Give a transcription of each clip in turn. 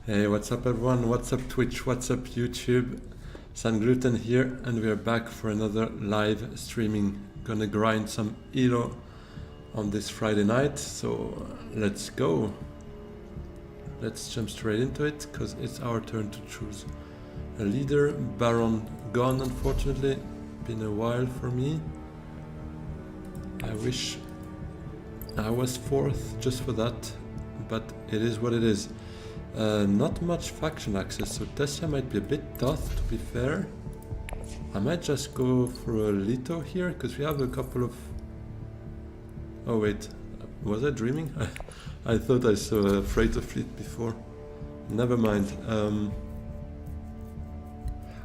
Hey, what's up everyone? What's up Twitch? What's up YouTube? San Gluten here, and we are back for another live streaming. Gonna grind some Elo on this Friday night, so let's go. Let's jump straight into it, because it's our turn to choose a leader. Baron gone, unfortunately. Been a while for me. I wish I was fourth just for that, but it is what it is. Not much faction access, so Tessia might be a bit tough, to be fair. I might just go for a Leto here, because we have a couple of... Oh wait, was I dreaming? I thought I saw a freighter fleet before. Never mind.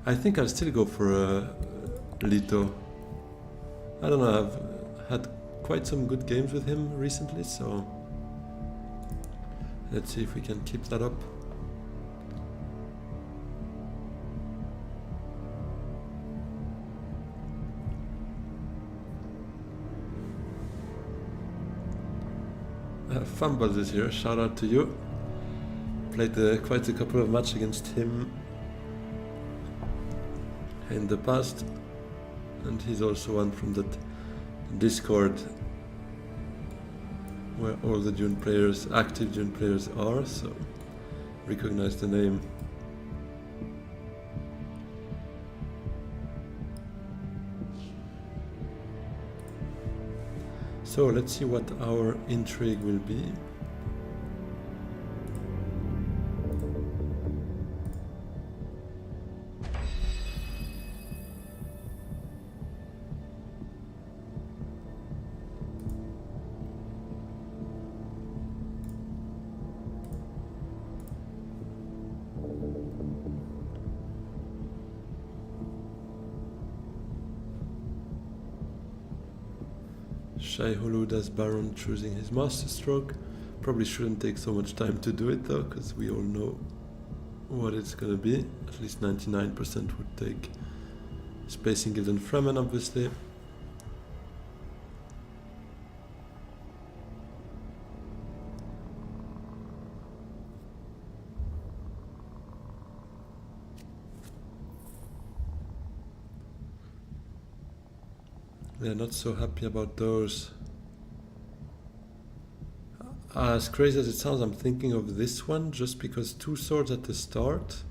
I think I'll still go for a Leto. I don't know, I've had quite some good games with him recently, so... Let's see if we can keep that up. Fumbles is here, shout out to you. Played quite a couple of matches against him in the past, and he's also one from that Discord where all the Dune players, active Dune players are, so recognize the name. So let's see what our intrigue will be. Shai Huluda's Baron choosing his master stroke. Probably shouldn't take so much time to do it though, because we all know what it's gonna be. At least 99% would take Spacing Guild and Fremen, obviously. They're not so happy about those. As crazy as it sounds, I'm thinking of this one just because 2 swords at the start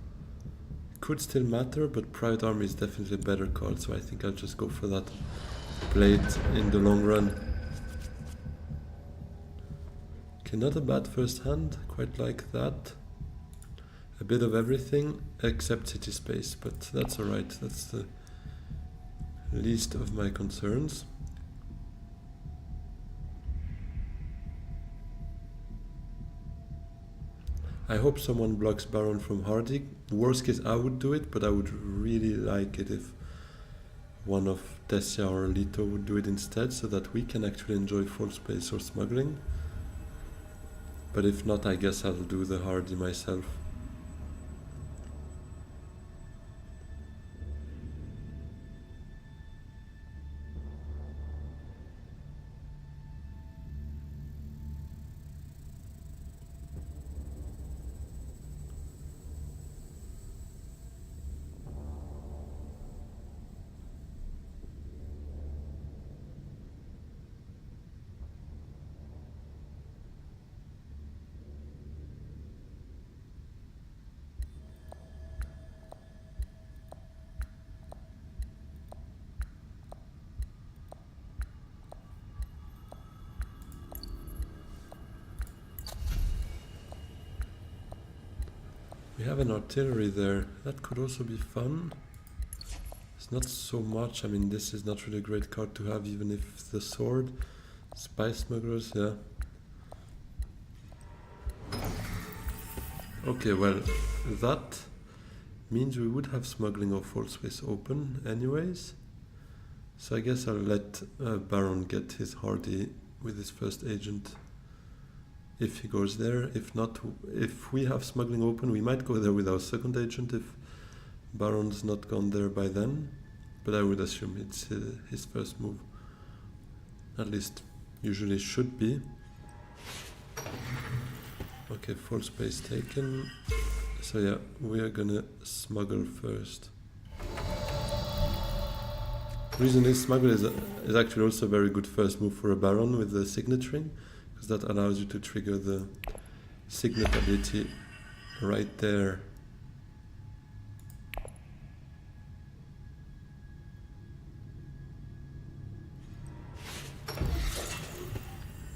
could still matter, but Private Army is definitely a better card, so I think I'll just go for that. Play it in the long run. Okay, not a bad first hand, quite like that. A bit of everything except city space, but that's alright, that's the least of my concerns. I hope someone blocks Baron from Hardy. Worst case I would do it, but I would really like it if one of Tessia or Leto would do it instead, so that we can actually enjoy full space or smuggling. But if not, I guess I'll do the Hardy myself. We have an artillery there, that could also be fun. It's not so much, I mean this is not really a great card to have, even if the sword. Spy smugglers, yeah. Okay, well, that means we would have smuggling or full space open anyways. So I guess I'll let Baron get his Hardy with his first agent. If he goes there. If not, if we have smuggling open, we might go there with our second agent if Baron's not gone there by then, but I would assume it's his first move. At least usually should be. Okay, full space taken. So yeah, we are gonna smuggle first. The reason is smuggle is actually also a very good first move for a baron with the signet ring, because that allows you to trigger the signet ability right there.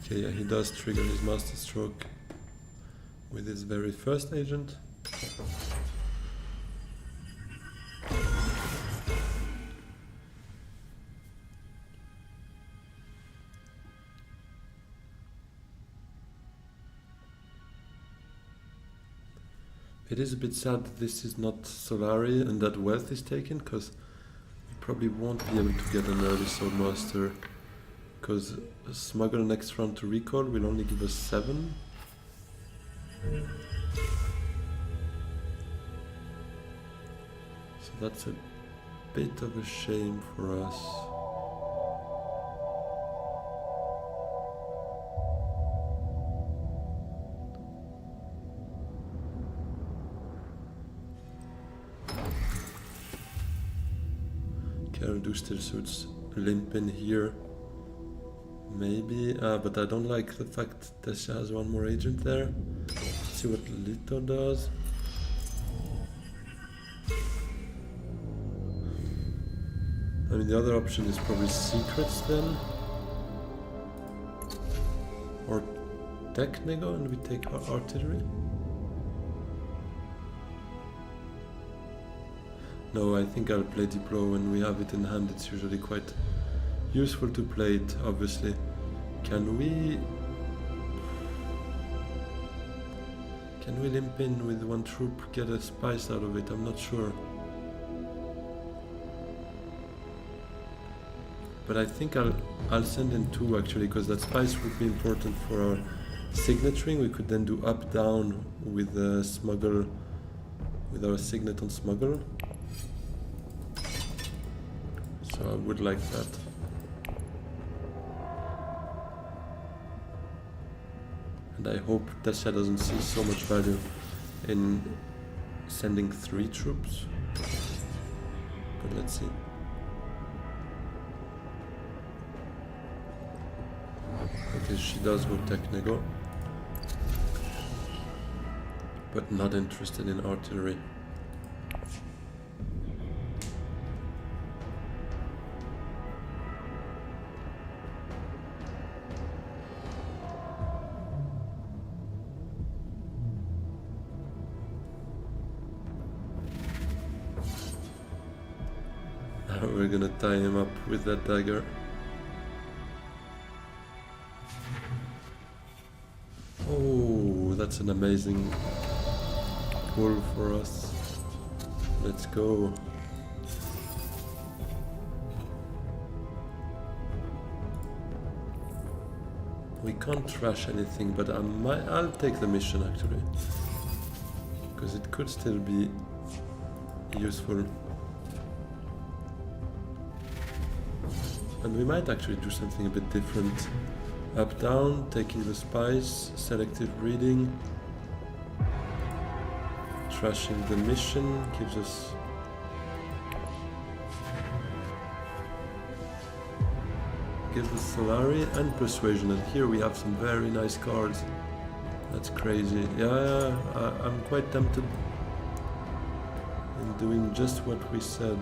Okay, yeah, he does trigger his master stroke with his very first agent. It is a bit sad that this is not Solari and that wealth is taken, because we probably won't be able to get an early Soul Master, because smuggle next round to recall will only give us 7. So that's a bit of a shame for us. Carol do still suits limp in here. Maybe, but I don't like the fact that she has one more agent there. Let's see what Lito does. I mean, the other option is probably secrets then. Or tech nego and we take our artillery. No, I think I'll play Diplo. When we have it in hand, it's usually quite useful to play it, obviously. Can we limp in with one troop, get a spice out of it? I'm not sure. But I think I'll send in 2 actually, because that spice would be important for our signet ring. We could then do up down with the smuggle, with our signet on smuggle. So I would like that. And I hope Tessia doesn't see so much value in sending 3 troops. But let's see. Okay, she does go technical, but not interested in artillery. We're gonna tie him up with that dagger. Oh, that's an amazing pull for us. Let's go. We can't trash anything, but I'll take the mission actually, because it could still be useful. And we might actually do something a bit different. Up down, taking the spice, selective reading, trashing the mission gives us Solari and persuasion, and here we have some very nice cards. That's crazy. Yeah, I'm quite tempted in doing just what we said.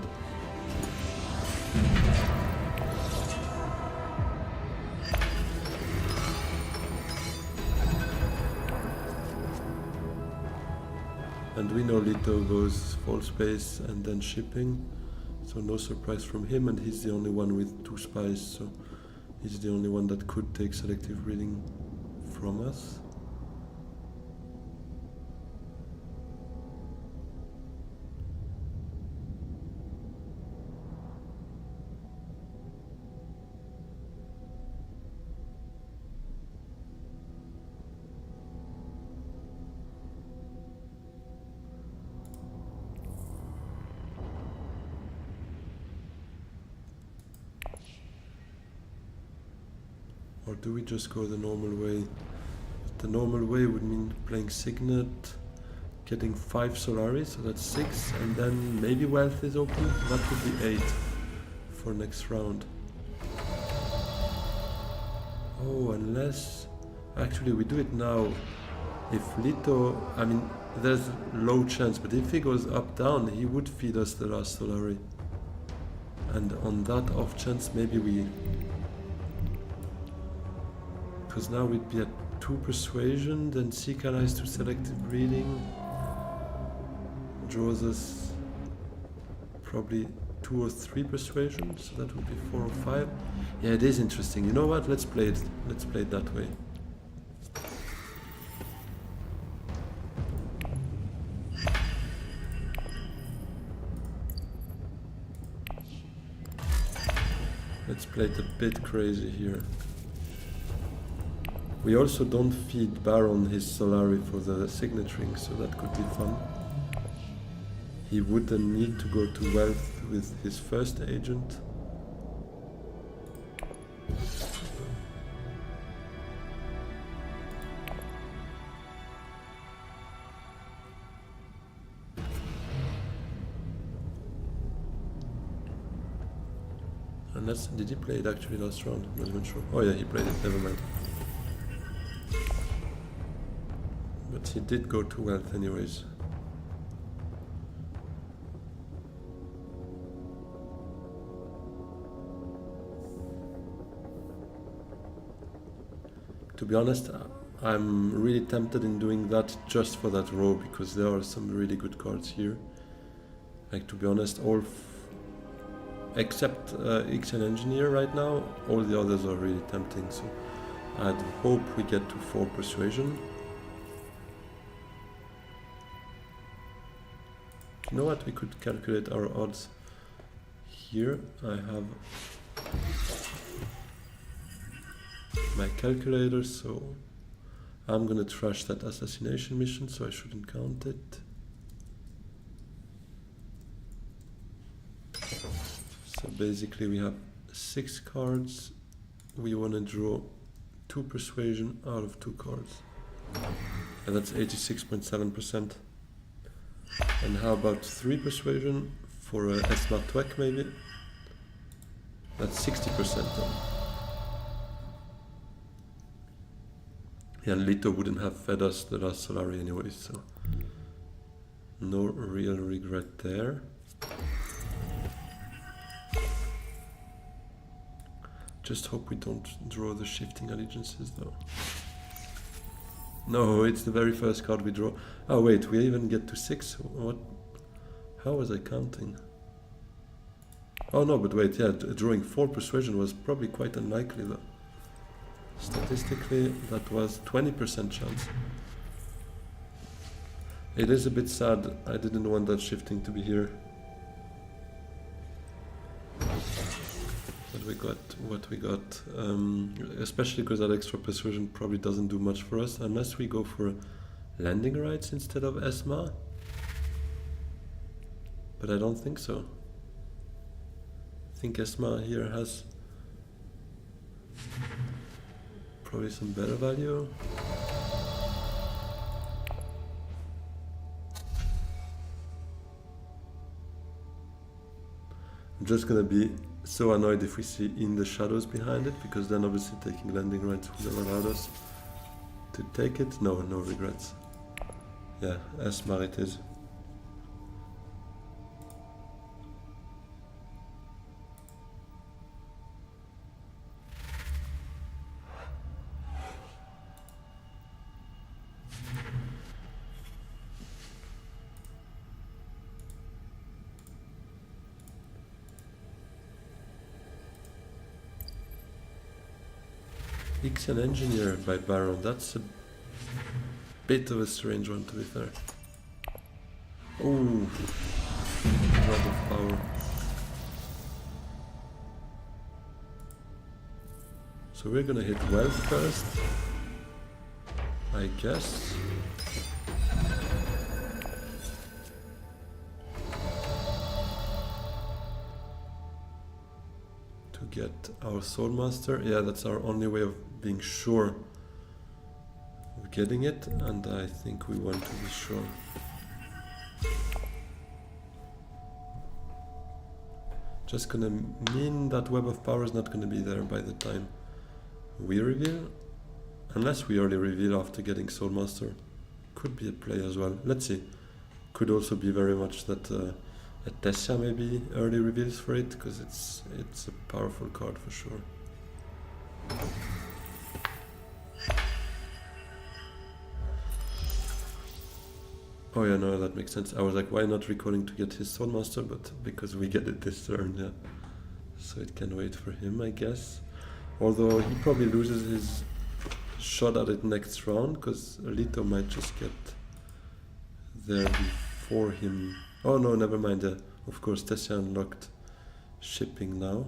And we know Lito goes full space and then shipping, so no surprise from him, and he's the only one with 2 spies, so he's the only one that could take selective reading from us. Or do we just go the normal way? The normal way would mean playing Signet, getting 5 Solari, so that's 6, and then maybe wealth is open. That would be 8 for next round. Oh, unless actually we do it now. If Lito, I mean, there's low chance, but if he goes up down, he would feed us the last Solari. And on that off chance, maybe we, because now we'd be at 2 persuasion, then Seek allies to selective breeding. Draws us probably 2 or 3 persuasion, so that would be 4 or 5. Yeah, it is interesting. You know what? Let's play it. Let's play it that way. Let's play it a bit crazy here. We also don't feed Baron his Solari for the signaturing, so that could be fun. He would then need to go to wealth with his first agent. Unless, did he play it actually last round? I'm not even sure. Oh yeah, he played it, never mind. But he did go to wealth anyways. To be honest, I'm really tempted in doing that just for that row, because there are some really good cards here. Like, to be honest, all except Ixen Engineer right now, all the others are really tempting, so I'd hope we get to 4 persuasion. You know what, we could calculate our odds here. I have my calculator, so I'm gonna trash that assassination mission, so I shouldn't count it. So basically we have 6 cards. We want to draw 2 persuasion out of 2 cards. And that's 86.7%. And how about 3 persuasion for a Esma Twek maybe? That's 60% then. Yeah, and Lito wouldn't have fed us the last Solari anyway, so no real regret there. Just hope we don't draw the shifting allegiances though. No, it's the very first card we draw. Oh wait, we even get to 6? What? How was I counting? Oh no, but wait, yeah, drawing 4 persuasion was probably quite unlikely though. Statistically, that was 20% chance. It is a bit sad, I didn't want that shifting to be here. But we got what we got, especially because that extra persuasion probably doesn't do much for us, unless we go for landing rights instead of Esma. But I don't think so. I think Esma here has probably some better value. I'm just gonna be so annoyed if we see in the shadows behind it, because then obviously taking landing rights would have allowed us to take it. No, no regrets. Yeah, Esmar it is. Ixen Engineer by Baron, that's a bit of a strange one to be fair. Oh, a lot of power. So we're gonna hit wealth first, I guess. To get our Soulmaster. Yeah, that's our only way of being sure of getting it, and I think we want to be sure. Just gonna mean that Web of Power is not gonna be there by the time we reveal. Unless we early reveal after getting Soul Master. Could be a play as well. Let's see. Could also be very much that a Tessia maybe early reveals for it, because it's a powerful card for sure. Oh yeah, no, that makes sense. I was like, why not recalling to get his Soul Master? But because we get it this turn, yeah. So it can wait for him, I guess. Although he probably loses his shot at it next round, because Alito might just get there before him. Oh no, never mind. Of course, Tessia unlocked shipping now.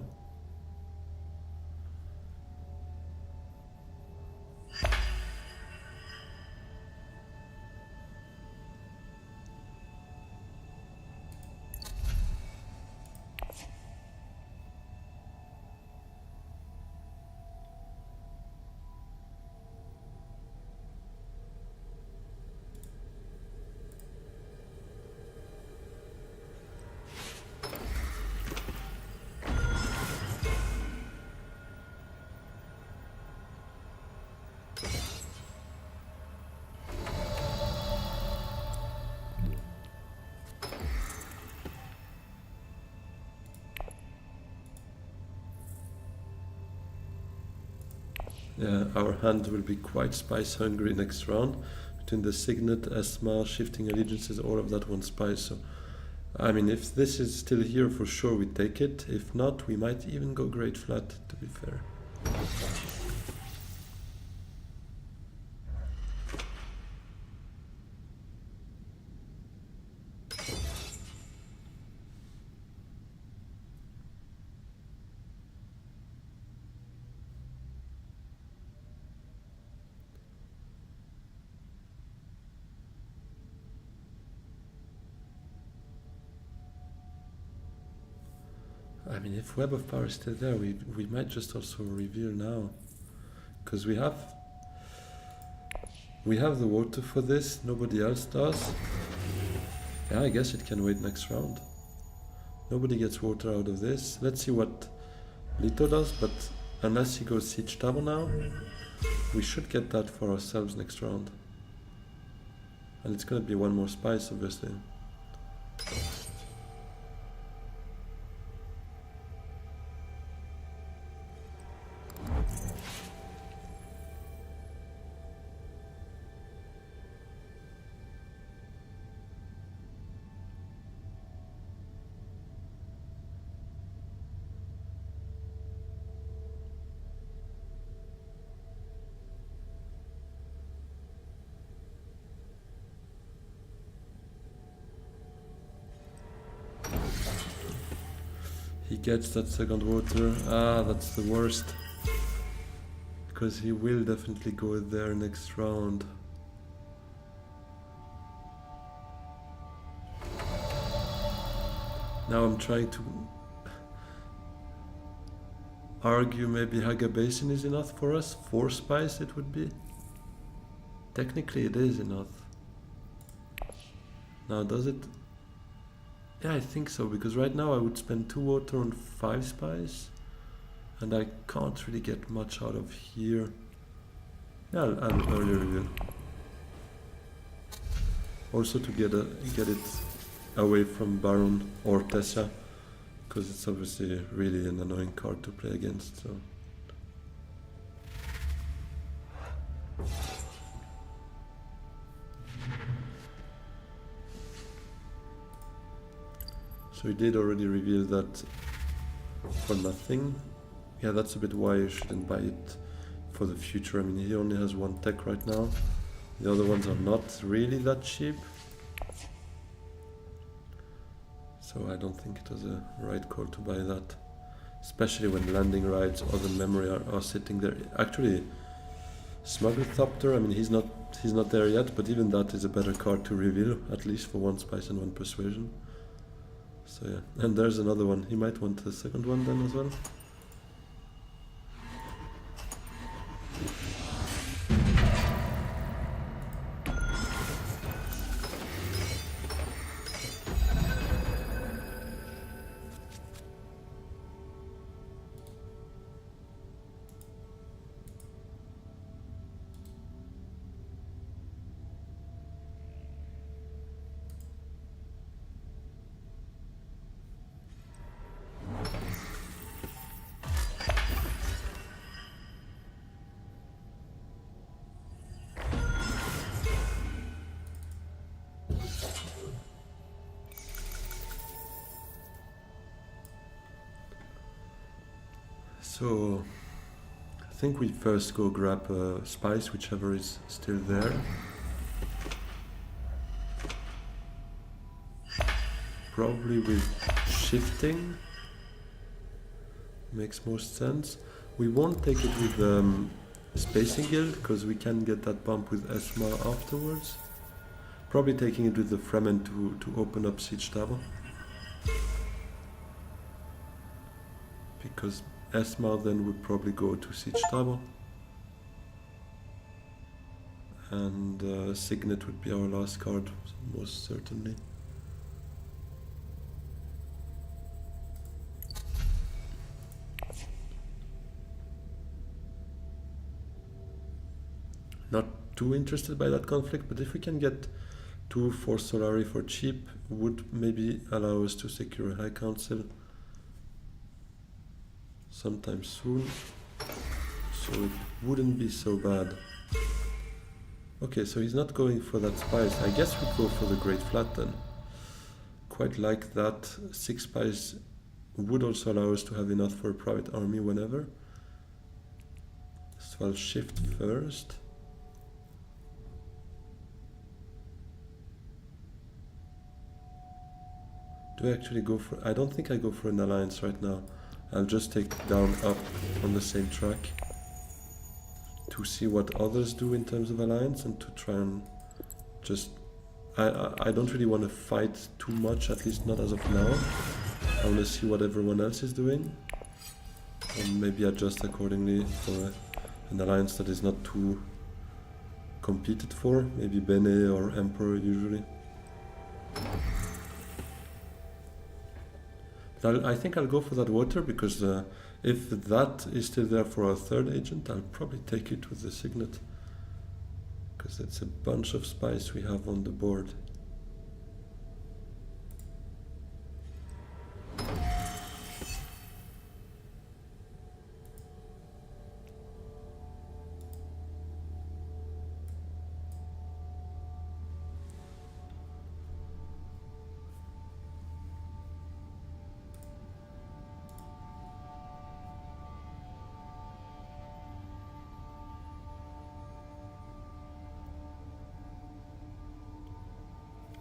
Yeah, our hand will be quite spice hungry next round. Between the Signet, Esma, shifting allegiances, all of that one spice. So, I mean, if this is still here, for sure we take it. If not, we might even go Great Flat, to be fair. I mean, if Web of Power is still there, we might just also reveal now, because we have the water for this. Nobody else does. Yeah, I guess it can wait next round. Nobody gets water out of this. Let's see what Lito does, but unless he goes Siege Tower now, we should get that for ourselves next round. And it's gonna be one more spice, obviously. He gets that second water. Ah, that's the worst. Because he will definitely go there next round. Now I'm trying to argue maybe Haga Basin is enough for us. 4 spice it would be. Technically it is enough. Now does it? Yeah, I think so, because right now I would spend 2 water on 5 spice, and I can't really get much out of here. Yeah, I'll early reveal. Also to get it away from Baron or Tessia, because it's obviously really an annoying card to play against. So he did already reveal that for nothing. Yeah, that's a bit why you shouldn't buy it for the future. I mean, he only has 1 tech right now. The other ones are not really that cheap. So I don't think it was a right call to buy that. Especially when landing rights or the memory are sitting there. Actually, Smuggler-Thopter, I mean, he's not there yet, but even that is a better card to reveal, at least for 1 spice and 1 persuasion. So yeah, and there's another one. He might want the second one then as well. So I think we first go grab a spice, whichever is still there. Probably with shifting makes most sense. We won't take it with Spacing Guild because we can get that bump with Esma afterwards. Probably taking it with the Fremen to open up Siege Tower. Because Esma then would probably go to Siege Tower. And Signet would be our last card, most certainly. Not too interested by that conflict, but if we can get 2 Force Solari for cheap, would maybe allow us to secure a High Council sometime soon. So it wouldn't be so bad. Okay, so he's not going for that spice. I guess we go for the Great Flat then. Quite like that. 6 spice would also allow us to have enough for a private army whenever. So I'll shift first. Do I actually go for... I don't think I go for an alliance right now. I'll just take down up on the same track to see what others do in terms of alliance and to try and just... I don't really want to fight too much, at least not as of now. I want to see what everyone else is doing and maybe adjust accordingly for an alliance that is not too competed for. Maybe Bene or Emperor usually. I think I'll go for that water because if that is still there for our 3rd agent, I'll probably take it with the Signet because it's a bunch of spice we have on the board.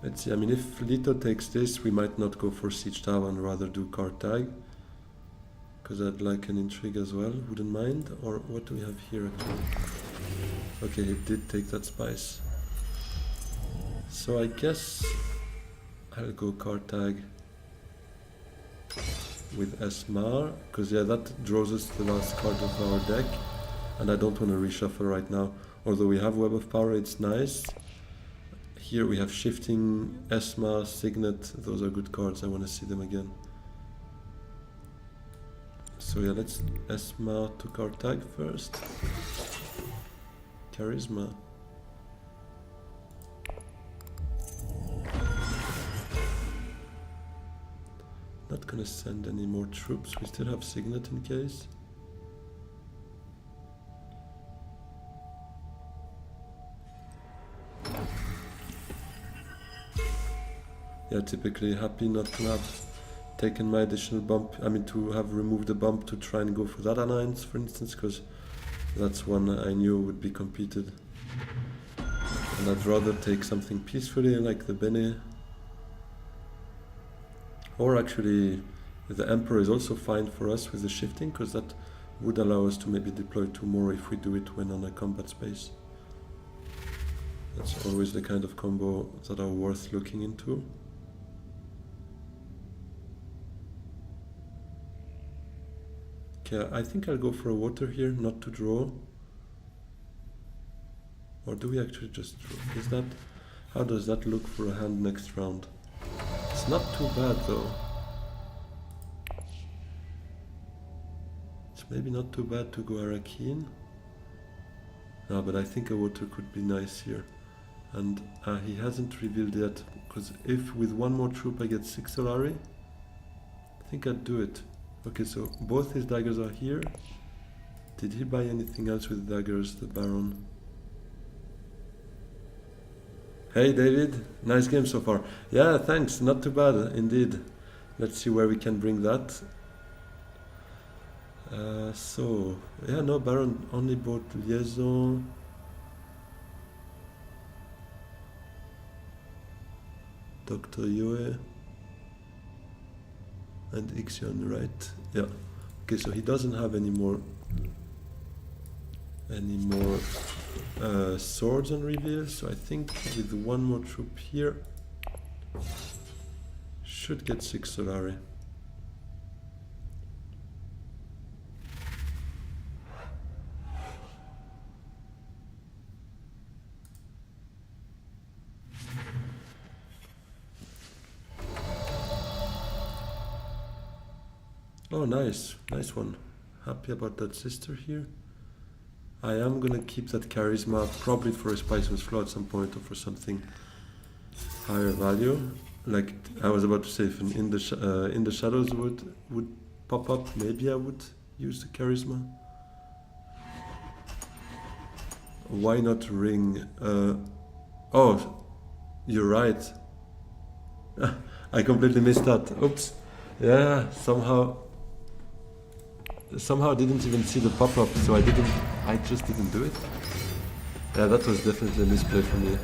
Let's see, I mean, if Leto takes this, we might not go for Siege Tower and rather do Kartag. Because I'd like an intrigue as well, wouldn't mind. Or what do we have here actually? Okay, he did take that spice. So I guess I'll go Kartag with Esmar. Because yeah, that draws us the last card of our deck. And I don't want to reshuffle right now. Although we have Web of Power, it's nice. Here we have Shifting, Esma, Signet. Those are good cards. I want to see them again. So yeah, let's Esma to Kartag first. Charisma. Not gonna send any more troops. We still have Signet in case. Yeah, typically happy not to have taken my additional bump, I mean to have removed the bump to try and go for that alliance, for instance, because that's one I knew would be competed. And I'd rather take something peacefully like the Bene. Or actually, the Emperor is also fine for us with the shifting, because that would allow us to maybe deploy 2 more if we do it when on a combat space. That's always the kind of combo that are worth looking into. Okay, I think I'll go for a water here, not to draw. Or do we actually just draw? Is that... How does that look for a hand next round? It's not too bad though. It's maybe not too bad to go Arakeen. No, but I think a water could be nice here. And he hasn't revealed yet, because if with 1 more troop I get 6 Solari, I think I'd do it. Okay, so both his daggers are here. Did he buy anything else with daggers, the Baron? Hey David, nice game so far. Yeah, thanks, not too bad indeed. Let's see where we can bring that. So, yeah, no, Baron only bought Liaison. Dr. Yue and Ixion, right? Yeah. Okay, so he doesn't have any more swords on reveal, so I think with one more troop here should get 6 Solari. Oh, nice one. Happy about that sister here. I am gonna keep that charisma probably for a Spiceman's Flow at some point, or for something higher value. Like I was about to say, if an in the shadows would pop up, maybe I would use the charisma. Why not ring? Oh, you're right. I completely missed that. Oops. Yeah, somehow I didn't even see the pop-up, so I just didn't do it. Yeah, that was definitely a misplay for me.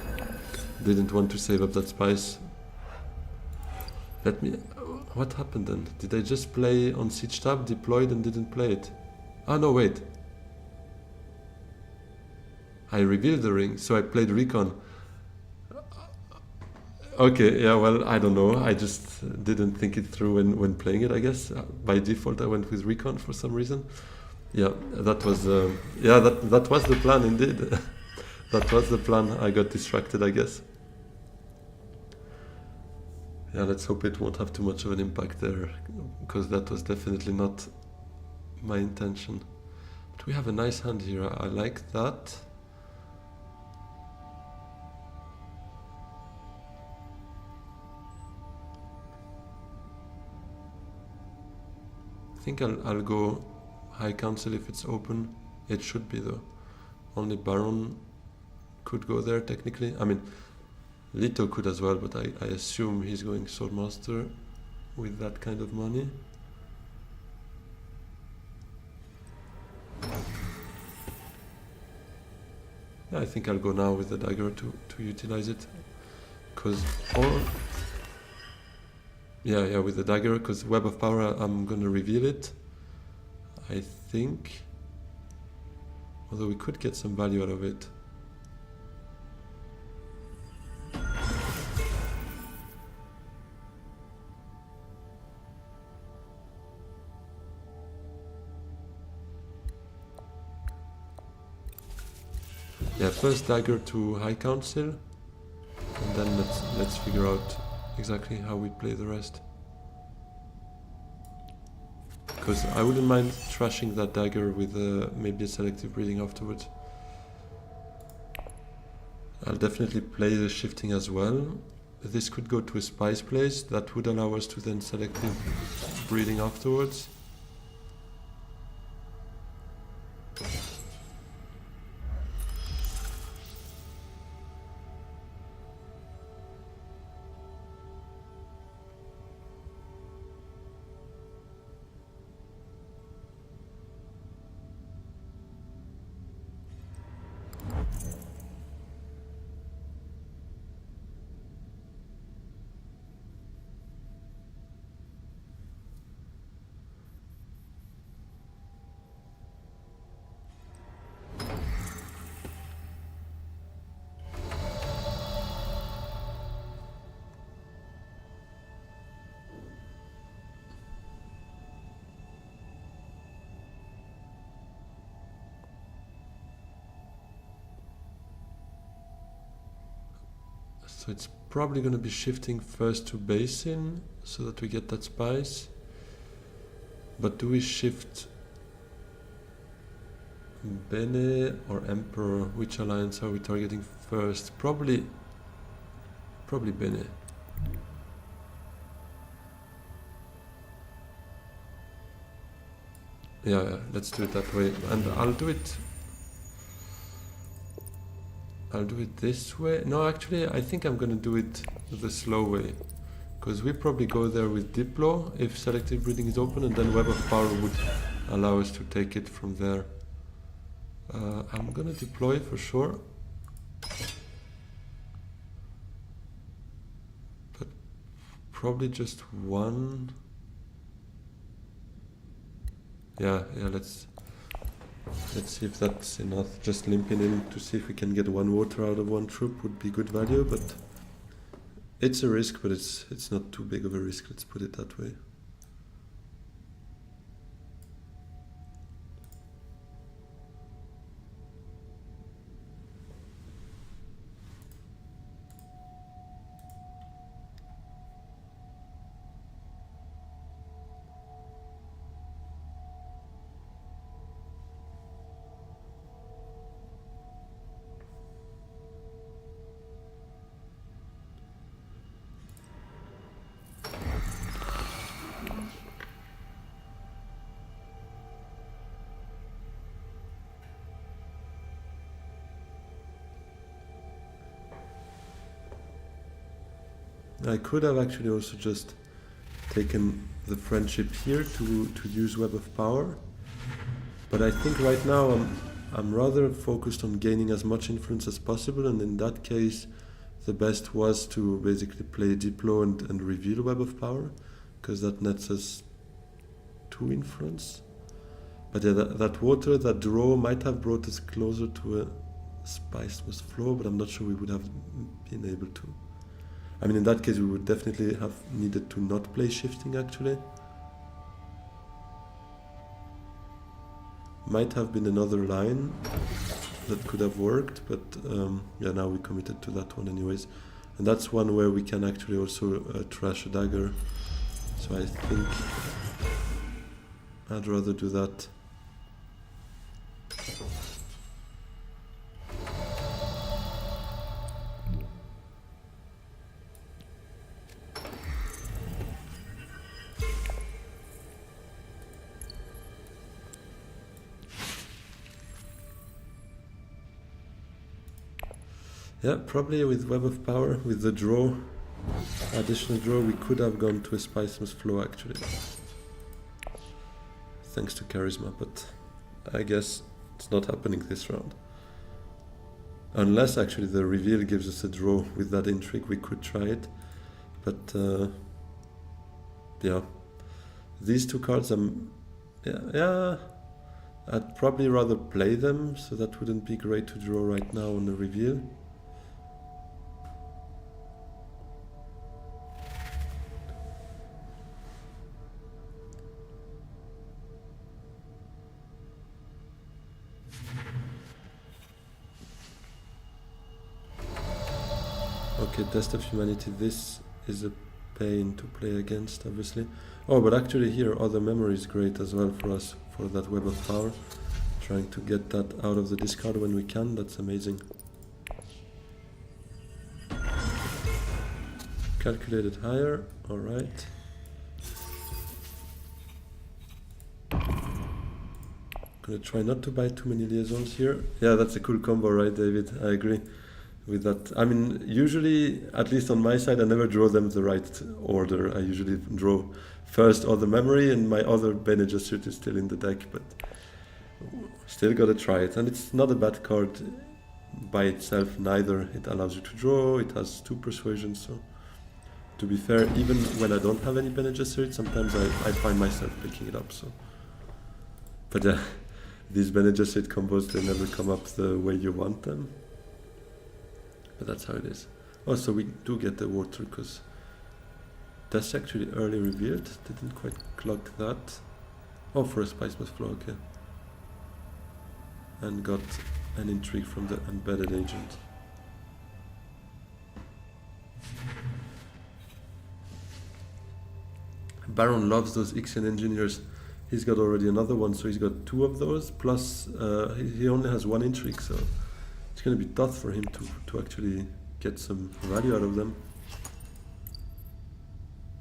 Didn't want to save up that spice. What happened then? Did I just play on Siege Tab, deployed and didn't play it? Ah, no, wait. I revealed the ring, so I played Recon. Okay, yeah, well, I don't know. I just didn't think it through when playing it, I guess. By default, I went with Recon for some reason. Yeah, that was that was the plan indeed. That was the plan. I got distracted, I guess. Yeah, let's hope it won't have too much of an impact there, because that was definitely not my intention. But we have a nice hand here. I like that. I think I'll go High Council if it's open. It should be though. Only Baron could go there technically. I mean, Lito could as well, but I assume he's going Swordmaster with that kind of money. Yeah, I think I'll go now with the dagger to utilize it. Yeah, with the dagger, because Web of Power, I'm gonna reveal it, I think. Although we could get some value out of it. Yeah, first dagger to High Council, and then let's figure out exactly how we play the rest. Because I wouldn't mind trashing that dagger with maybe a selective breeding afterwards. I'll definitely play the shifting as well. This could go to a spice place. That would allow us to then selective breeding afterwards. So it's probably going to be shifting first to Basin, so that we get that spice. But do we shift Bene or Emperor? Which alliance are we targeting first? Probably Bene. Yeah, let's do it that way. And I'll do it this way. No, actually, I think I'm gonna do it the slow way, because we probably go there with Diplo if selective breeding is open, and then Web of Power allow us to take it from there. I'm gonna deploy for sure. But probably just one. Yeah, let's see if that's enough. Just limping in to see if we can get one water out of one troop would be good value, but it's a risk, but it's not too big of a risk, let's put it that way. I could have actually also just taken the friendship here to use Web of Power, but I think right now I'm rather focused on gaining as much influence as possible, and in that case the best was to basically play Diplo and reveal Web of Power, because that nets us 2 influence. But yeah, that water, that draw might have brought us closer to a Spiceless Flow, but I'm not sure we would have been able to. I mean, in that case, we would definitely have needed to not play shifting, actually. Might have been another line that could have worked, but yeah, now we committed to that one anyways. And that's one where we can actually also trash a dagger. So I think I'd rather do that. Yeah, probably with Web of Power, with the draw, additional draw, we could have gone to a Spiceless Flow actually. Thanks to Charisma, but I guess it's not happening this round. Unless actually the reveal gives us a draw with that intrigue, we could try it. But yeah, these 2 cards, yeah, I'd probably rather play them, so that wouldn't be great to draw right now on the reveal. Okay, Test of Humanity, this is a pain to play against, obviously. Oh, but actually here, Other Memory is great as well for us, for that Web of Power. Trying to get that out of the discard when we can, that's amazing. Calculated higher, alright. Gonna try not to buy too many liaisons here. Yeah, that's a cool combo, right, David? I agree with that. I mean, usually, at least on my side, I never draw them the right order. I usually draw first Other Memory, and my other Bene Gesserit is still in the deck, but still gotta try it. And it's not a bad card by itself neither. It allows you to draw, it has 2 persuasions, so to be fair, even when I don't have any Bene Gesserit, sometimes I find myself picking it up, so. But yeah, these Bene Gesserit combos, they never come up the way you want them. But that's how it is. Oh, so we do get the water, because that's actually early revealed. Didn't quite clock that. Oh, for a Spiceless Flow, okay. And got an intrigue from the embedded agent. Baron loves those Ixian engineers. He's got already another one, so he's got 2 of those, plus he only has 1 intrigue, so it's going to be tough for him to actually get some value out of them.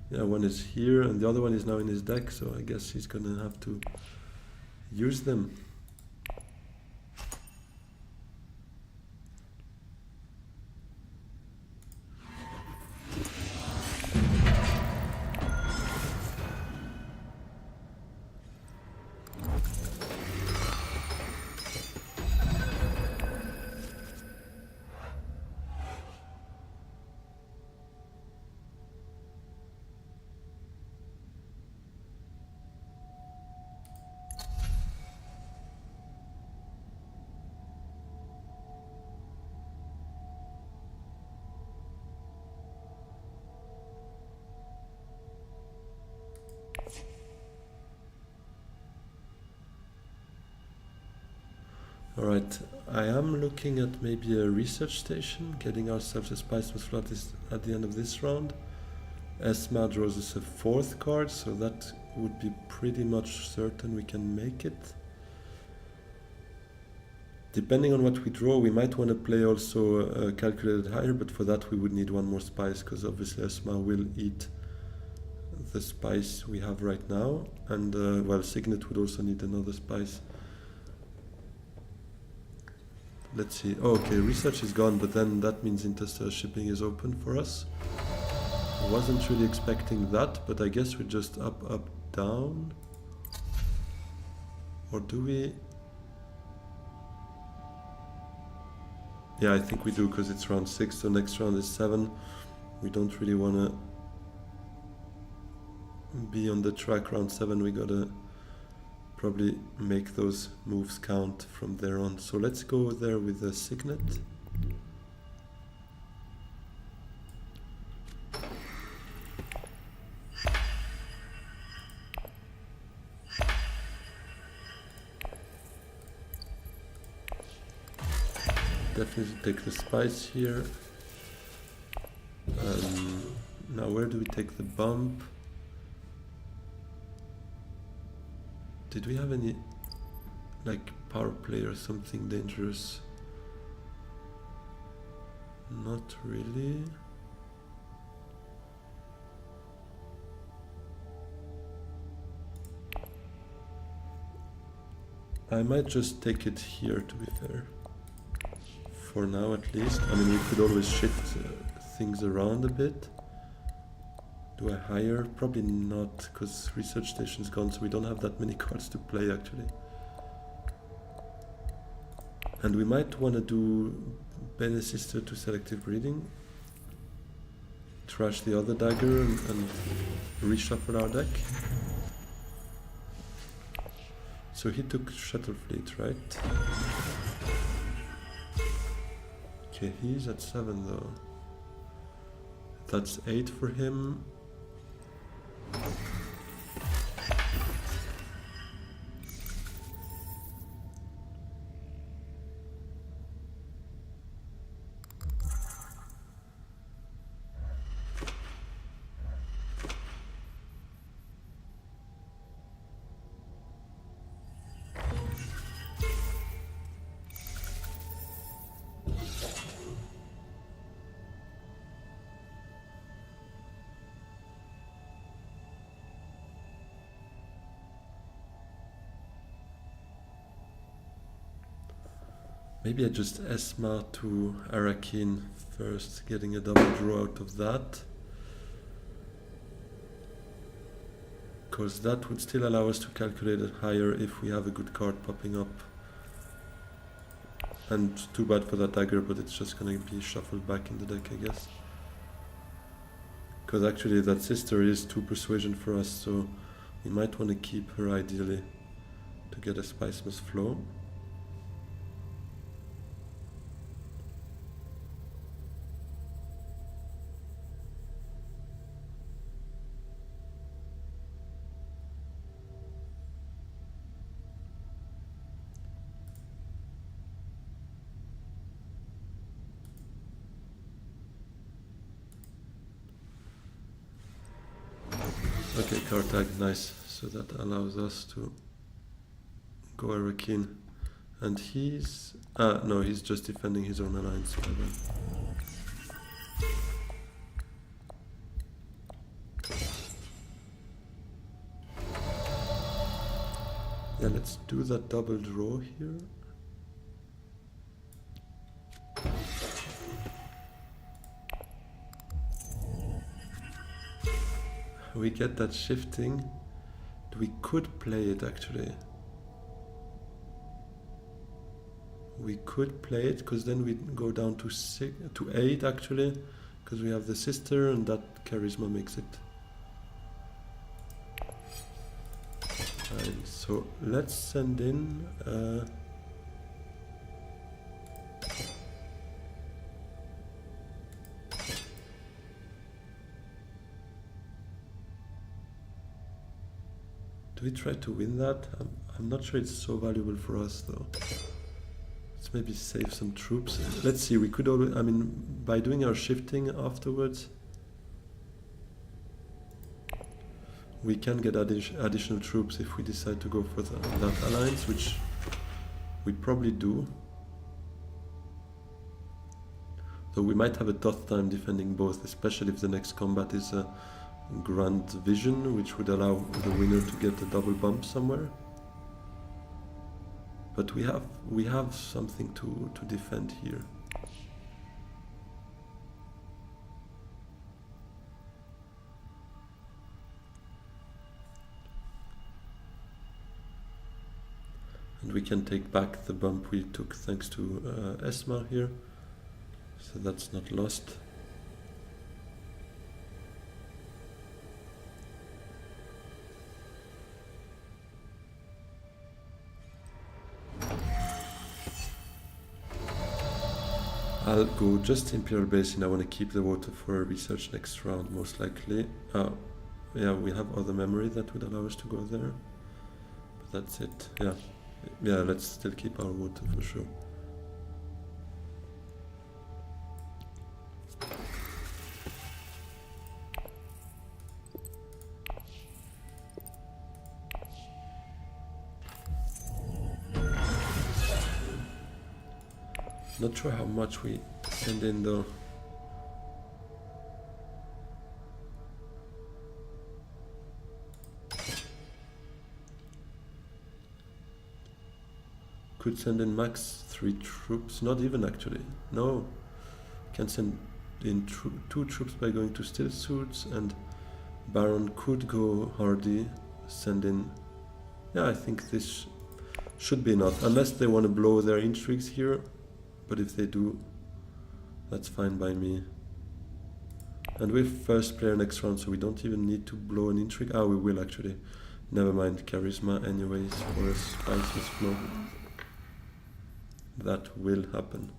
Yeah, one is here, and the other one is now in his deck, so I guess he's going to have to use them. Alright, I am looking at maybe a research station, getting ourselves a spice must flood at the end of this round. Esma draws us a 4th card, so that would be pretty much certain we can make it. Depending on what we draw, we might want to play also calculated higher, but for that we would need one more spice, because obviously Esma will eat the spice we have right now, and well, Signet would also need another spice. Let's see. Oh, okay, research is gone, but then that means interstellar shipping is open for us. I wasn't really expecting that, but I guess we just up, up, down. Or do we? Yeah, I think we do, because it's round 6, so next round is 7. We don't really want to be on the track round 7. We gotta probably make those moves count from there on. So let's go there with a Signet. Definitely take the spice here. Now where do we take the bump? Did we have any like power play or something dangerous? Not really. I might just take it here, to be fair. For now at least. I mean, we could always shift things around a bit. Do I hire? Probably not, because research station's gone, so we don't have that many cards to play actually. And we might want to do Bene Sister to selective breeding. Trash the other dagger and reshuffle our deck. So he took Shuttlefleet, right? Okay, he's at 7 though. That's 8 for him. Maybe I just Esma to Arakin first, getting a double draw out of that. Because that would still allow us to calculate it higher if we have a good card popping up. And too bad for that dagger, but it's just gonna be shuffled back in the deck, I guess. Because actually that sister is 2 persuasion for us, so we might want to keep her ideally to get a spice must flow. Okay, card tag, nice. So that allows us to go Arakin. And he's... no, he's just defending his own alliance. Yeah, let's do that double draw here. We get that shifting. We could play it actually. We could play it because then we go down to 8 actually, because we have the sister and that charisma makes it. And so let's send in do we try to win that? I'm not sure it's so valuable for us though. let's maybe save some troops. Let's see, we could always, I mean, by doing our shifting afterwards, we can get additional troops if we decide to go for that alliance, which we probably do. Though we might have a tough time defending both, especially if the next combat is a Grand Vision, which would allow the winner to get a double bump somewhere. But we have something to defend here. And we can take back the bump we took thanks to Esma here. So that's not lost. I'll go just Imperial Basin. I want to keep the water for research next round, most likely. Yeah, we have other memory that would allow us to go there. But that's it. Yeah, let's still keep our water for sure. Not sure how much we send in though. Could send in max 3 troops, not even actually. No, can send in 2 troops by going to Still Suits, and Baron could go Hardy, send in. Yeah, I think this should be enough, unless they want to blow their intrigues here. But if they do, that's fine by me. And we're first player next round, so we don't even need to blow an intrigue. Ah, we will actually. Never mind, charisma anyways for a spices flow. That will happen.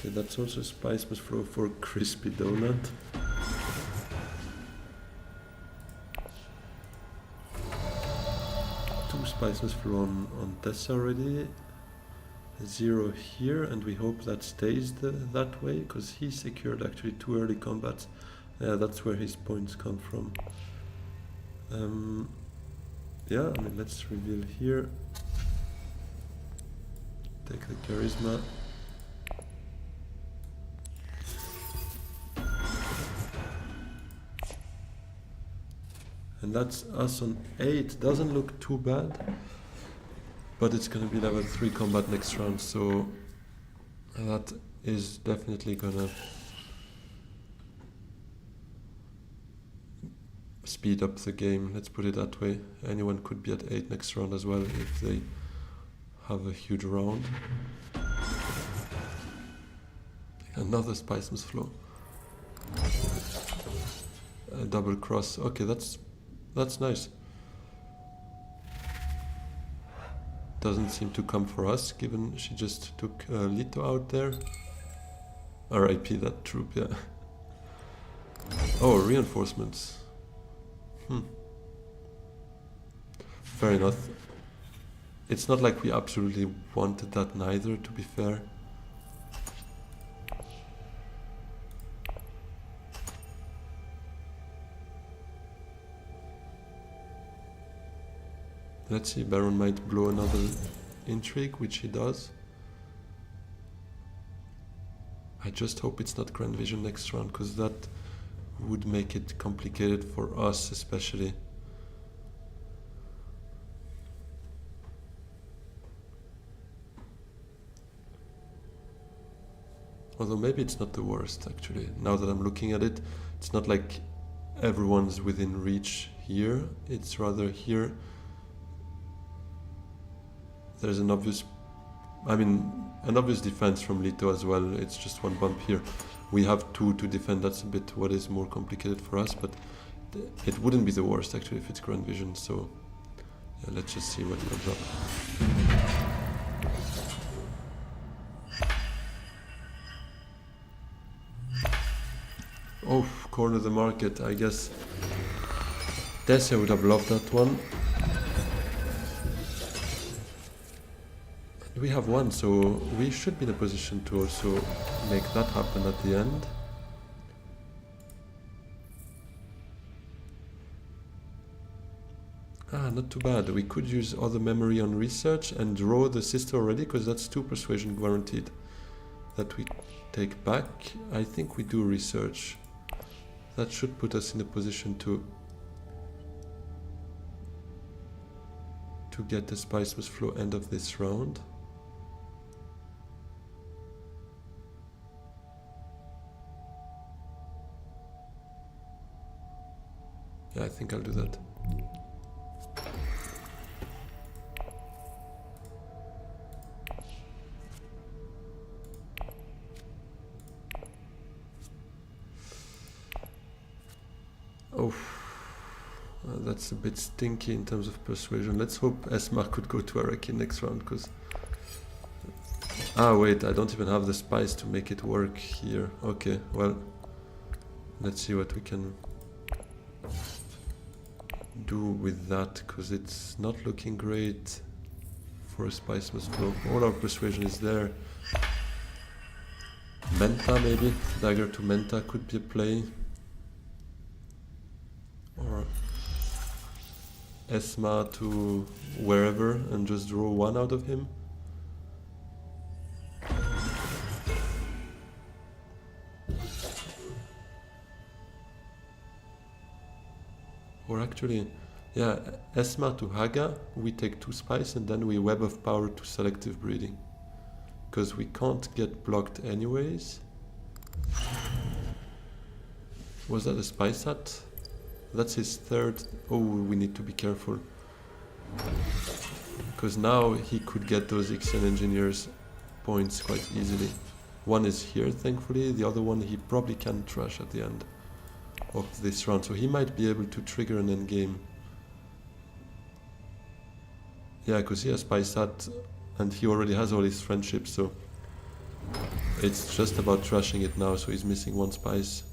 That's also spice must flow for crispy donut. 2 spice must flow on Tessa already. 0 here, and we hope that stays that way, because he secured actually 2 early combats. Yeah, that's where his points come from. Yeah, I mean, let's reveal here. Take the charisma. And that's us on 8. Doesn't look too bad, but it's gonna be level 3 combat next round, so that is definitely gonna speed up the game, let's put it that way. Anyone could be at 8 next round as well if they have a huge round. Another spice must flow. A double cross. Okay, that's nice. Doesn't seem to come for us, given she just took Lito out there. RIP that troop, yeah. Oh, reinforcements. Fair enough. It's not like we absolutely wanted that neither, to be fair. Let's see, Baron might blow another intrigue, which he does. I just hope it's not Grand Vision next round, because that would make it complicated for us especially. Although maybe it's not the worst actually. Now that I'm looking at it, it's not like everyone's within reach here. It's rather here. There's an obvious I mean, an obvious defense from Lito as well. It's just one bump here. We have two to defend. That's a bit what is more complicated for us, but it wouldn't be the worst actually if it's Grand Vision. So yeah, let's just see what comes up. Oh, corner the market. I guess Desi would have loved that one. We have one, so we should be in a position to also make that happen at the end. Ah, not too bad. We could use other memory on research and draw the sister already, because that's 2 persuasion guaranteed that we take back. I think we do research. That should put us in a position to get the Spice Must Flow end of this round. Yeah, I think I'll do that. Oh, that's a bit stinky in terms of persuasion. Let's hope Esma could go to Araki next round, because... Ah, wait, I don't even have the spice to make it work here. Okay, well, let's see what we can do with that, because it's not looking great for a Spice Must Flow. All our persuasion is there. Menta maybe? Dagger to Menta could be a play. Or Esma to wherever and just draw one out of him. Or actually, yeah, Esma to Haga, we take 2 spice and then we Web of Power to selective breeding. Because we can't get blocked anyways. Was that a spice hat? That's his third. Oh, we need to be careful. Because now he could get those Ixian Engineers points quite easily. One is here, thankfully. The other one he probably can trash at the end of this round. So he might be able to trigger an endgame. Yeah, because he has Spice Hat and he already has all his friendships, so it's just about trashing it now, so he's missing 1 spice.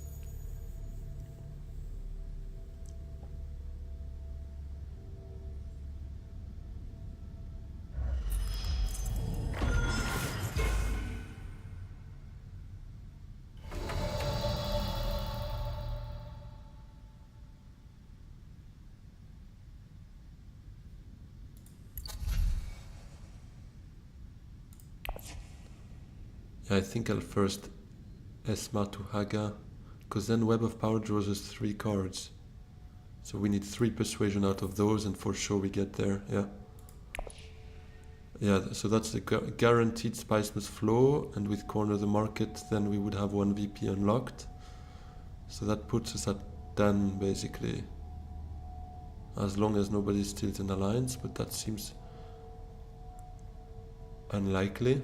I think I'll first Esma to Haga, because then Web of Power draws us 3 cards. So we need 3 persuasion out of those, and for sure we get there, yeah. Yeah, so that's the guaranteed Spice Must Flow, and with Corner the Market, then we would have 1 VP unlocked. So that puts us at 10, basically. As long as nobody steals an alliance, but that seems unlikely.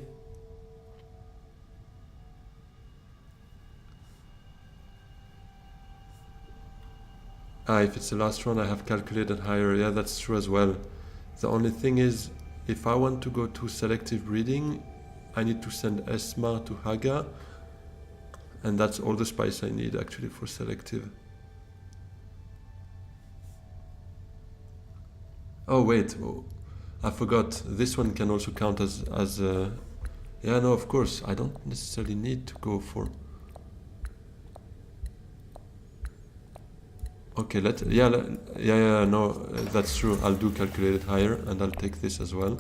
Ah, if it's the last round, I have calculated higher. Yeah, that's true as well. The only thing is, if I want to go to selective breeding, I need to send Esma to Haga, and that's all the spice I need actually for selective. Oh wait, oh, I forgot. This one can also count as yeah, no, of course. I don't necessarily need to go for. Okay, yeah, no, that's true. I'll do calculated higher, and I'll take this as well.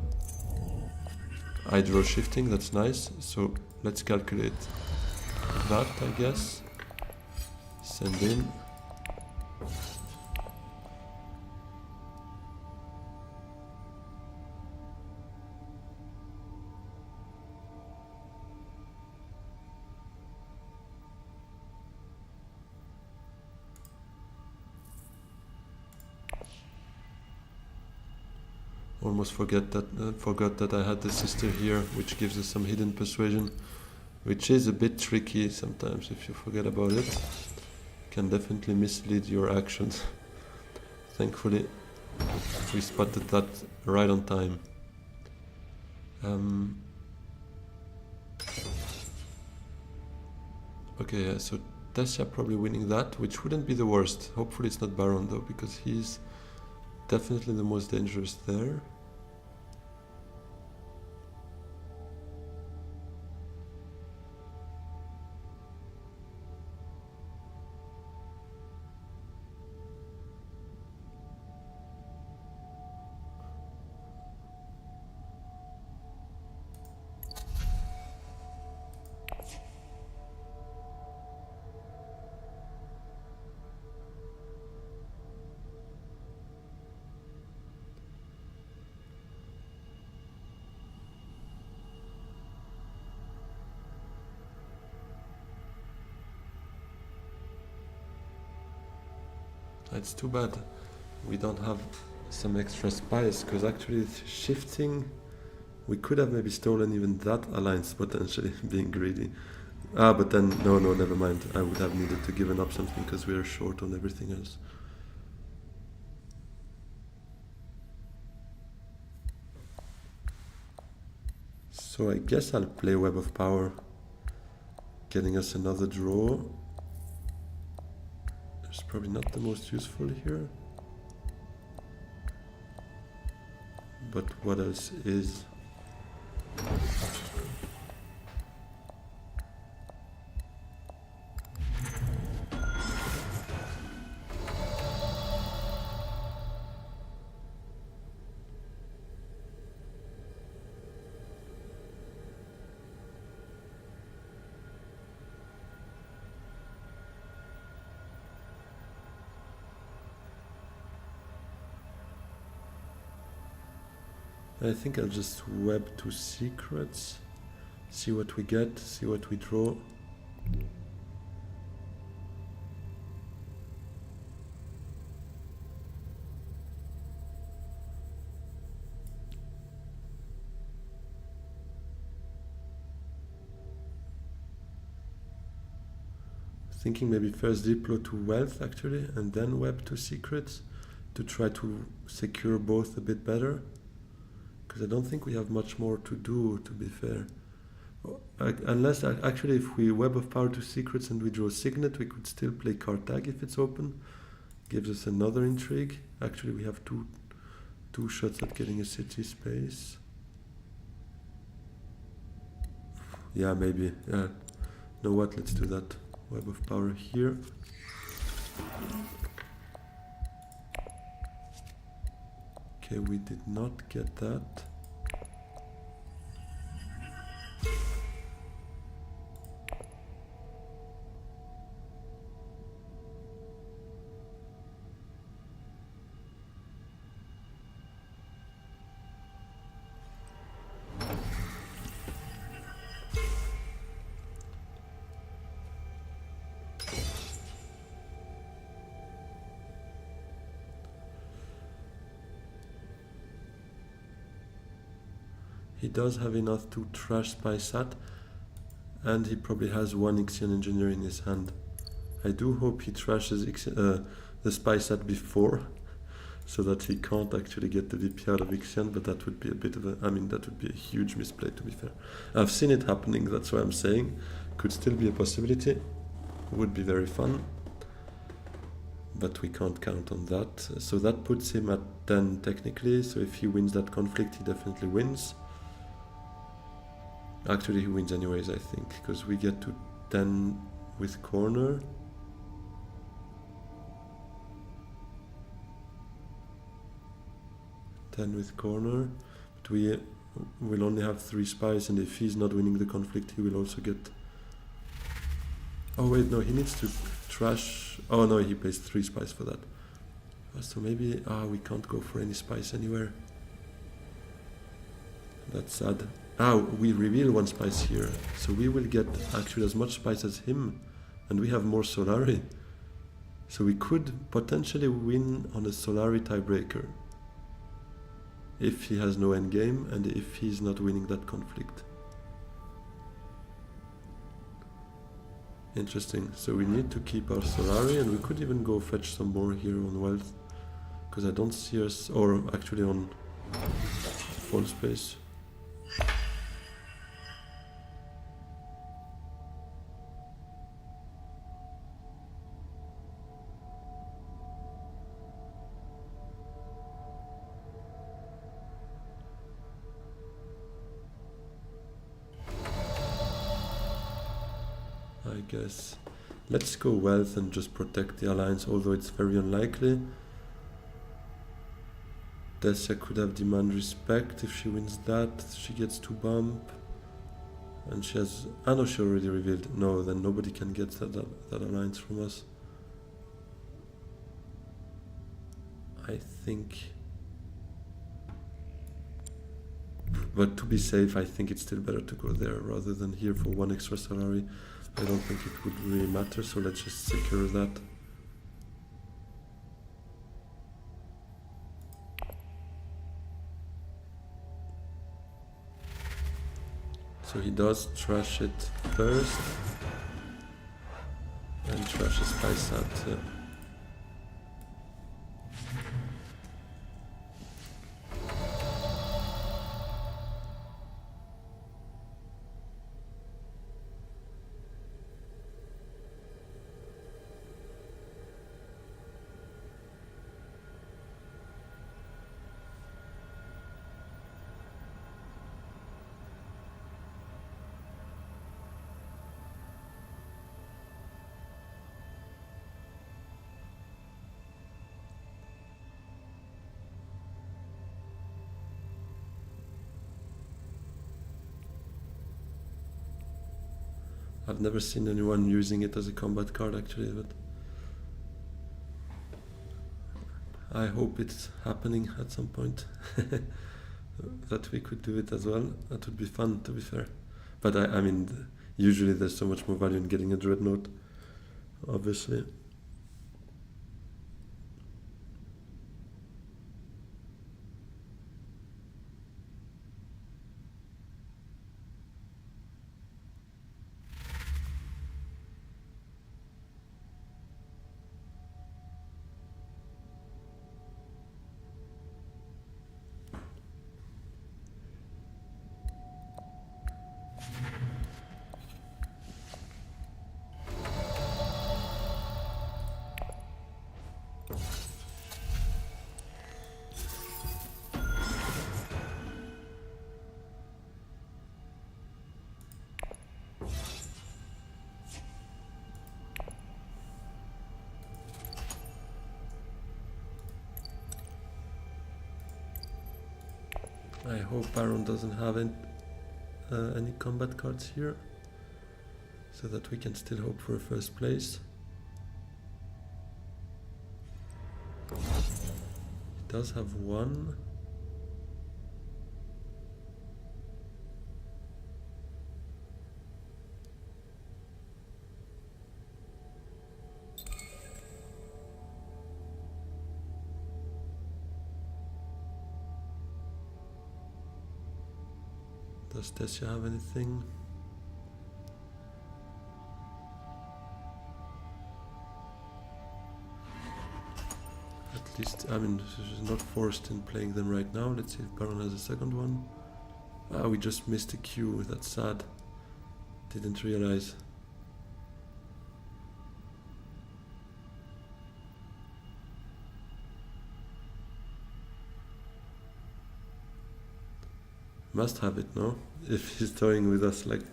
I draw shifting, that's nice. So let's calculate that, I guess. Send in. Almost forgot that I had the sister here, which gives us some hidden persuasion, which is a bit tricky sometimes if you forget about it. Can definitely mislead your actions. Thankfully, we spotted that right on time. Okay, yeah, so Tessia probably winning that, which wouldn't be the worst. Hopefully it's not Baron though, because he's definitely the most dangerous there. It's too bad we don't have some extra spice, because actually it's shifting. We could have maybe stolen even that alliance potentially, being greedy. But then, no, never mind. I would have needed to give up something because we are short on everything else. So I guess I'll play Web of Power, getting us another draw. It's probably not the most useful here. But what else is? I think I'll just web to secrets, see what we get, see what we draw. Thinking maybe first Diplo to wealth actually, and then web to secrets to try to secure both a bit better. Because I don't think we have much more to do, to be fair. Unless, actually, if we Web of Power to secrets and we draw Signet, we could still play Cartag if it's open. Gives us another intrigue. Actually, we have two shots at getting a city space. Yeah, maybe. Yeah. Know what? Let's do that. Web of Power here. Okay, we did not get that. He does have enough to trash SpySat, and he probably has one Ixion engineer in his hand. I do hope he trashes the SpySat before, so that he can't actually get the VP out of Ixion, but that would be a bit of a, that would be a huge misplay, to be fair. I've seen it happening, that's why I'm saying. Could still be a possibility, would be very fun, but we can't count on that. So that puts him at 10 technically, so if he wins that conflict, he definitely wins. Actually, he wins anyways, I think, because we get to 10 with corner. With corner, but we will only have 3 spies, and if he's not winning the conflict, he will also get... Oh wait, no, he needs to trash... Oh no, he pays 3 spies for that. So maybe... we can't go for any spies anywhere. That's sad. We reveal 1 spice here, so we will get actually as much spice as him, and we have more Solari. So we could potentially win on a Solari tiebreaker. if he has no endgame and if he's not winning that conflict. Interesting. So we need to keep our Solari, and we could even go fetch some more here on wealth, because I don't see us, or actually on full space. I guess let's go wealth and just protect the alliance, although it's very unlikely. Dessia could have demand respect. If she wins that, she gets to bump. And she has... Ah no, she already revealed. No, then nobody can get that alliance from us. I think... But to be safe, I think it's still better to go there rather than here for one extra salary. I don't think it would really matter, so let's just secure that. So he does trash it first, and trashes Paisat. I've never seen anyone using it as a combat card actually, but I hope it's happening at some point. That we could do it as well. That would be fun, to be fair. But I mean, usually there's so much more value in getting a Dreadnought, obviously. I hope Baron doesn't have any combat cards here, so that we can still hope for a first place. He does have one. Does Dessia have anything? At least, I mean, she's not forced in playing them right now. Let's see if Baron has a second one. Ah, we just missed a queue. That's sad. Didn't realize. Must have it, no? If he's toying with us like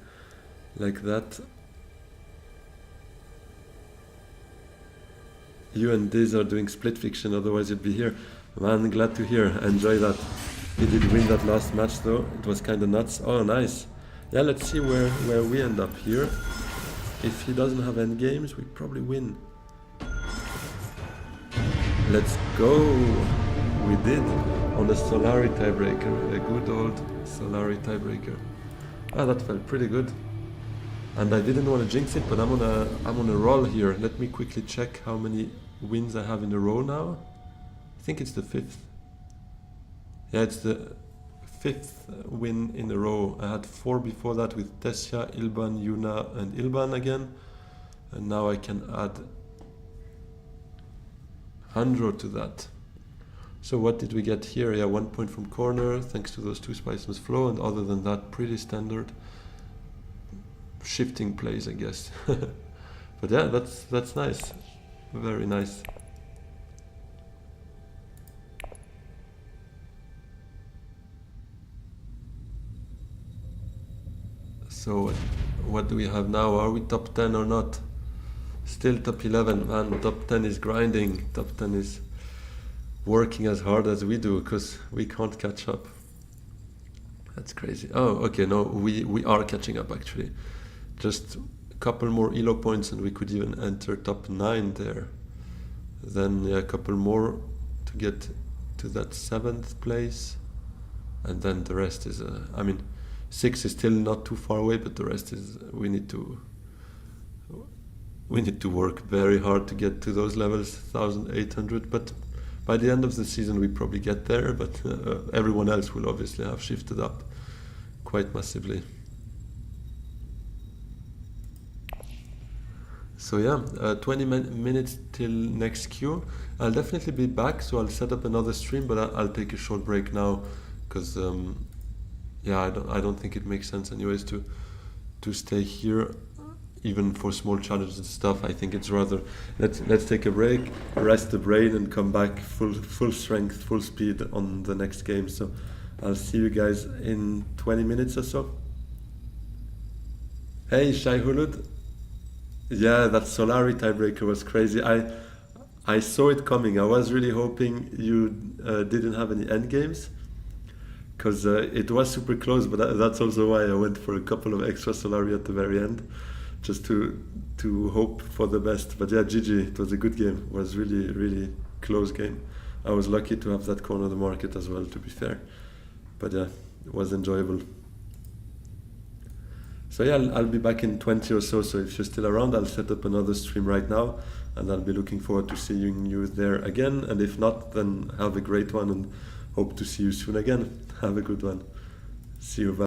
that. You and Diz are doing split fiction, otherwise you'd be here. Man, glad to hear. Enjoy that. He did win that last match though. It was kinda nuts. Oh, nice. Yeah, let's see where we end up here. If he doesn't have end games, we probably win. Let's go. We did. On the Solari tiebreaker, a good old Solari tiebreaker. Ah, that felt pretty good. And I didn't want to jinx it, but I'm on a roll here. Let me quickly check how many wins I have in a row now. I think it's the 5th. Yeah, it's the 5th win in a row. I had 4 before that with Tessia, Ilban, Yuna, and Ilban again. And now I can add Handro to that. So what did we get here? Yeah, 1 point from corner, thanks to those 2 spice must flow, and other than that, pretty standard shifting plays, I guess. But yeah, that's nice. Very nice. So what do we have now? Are we top 10 or not? Still top 11, man. Top 10 is grinding. Top 10 is working as hard as we do because we can't catch up. That's crazy. Oh, okay, no, we are catching up actually. Just a couple more elo points and we could even enter top 9 there. Then yeah, a couple more to get to that 7th place. And then the rest is, I mean, 6 is still not too far away, but the rest is, we need to work very hard to get to those levels, 1,800. But by the end of the season, we probably get there, but everyone else will obviously have shifted up quite massively. So yeah, 20 minutes till next queue. I'll definitely be back, so I'll set up another stream, but I'll take a short break now, because yeah, I don't think it makes sense anyways to stay here, even for small challenges and stuff. I think it's rather let's take a break, rest the brain, and come back full strength, full speed on the next game. So I'll see you guys in 20 minutes or so. Hey, Shai Hulud. Yeah, that Solari tiebreaker was crazy. I saw it coming. I was really hoping you didn't have any end games, because it was super close, but that's also why I went for a couple of extra Solari at the very end, just to hope for the best. But yeah, GG, it was a good game. It was really, really close game. I was lucky to have that corner of the market as well, to be fair. But yeah, it was enjoyable. So yeah, I'll be back in 20 or so if you're still around, I'll set up another stream right now, and I'll be looking forward to seeing you there again. And if not, then have a great one, and hope to see you soon again. Have a good one. See you. Bye.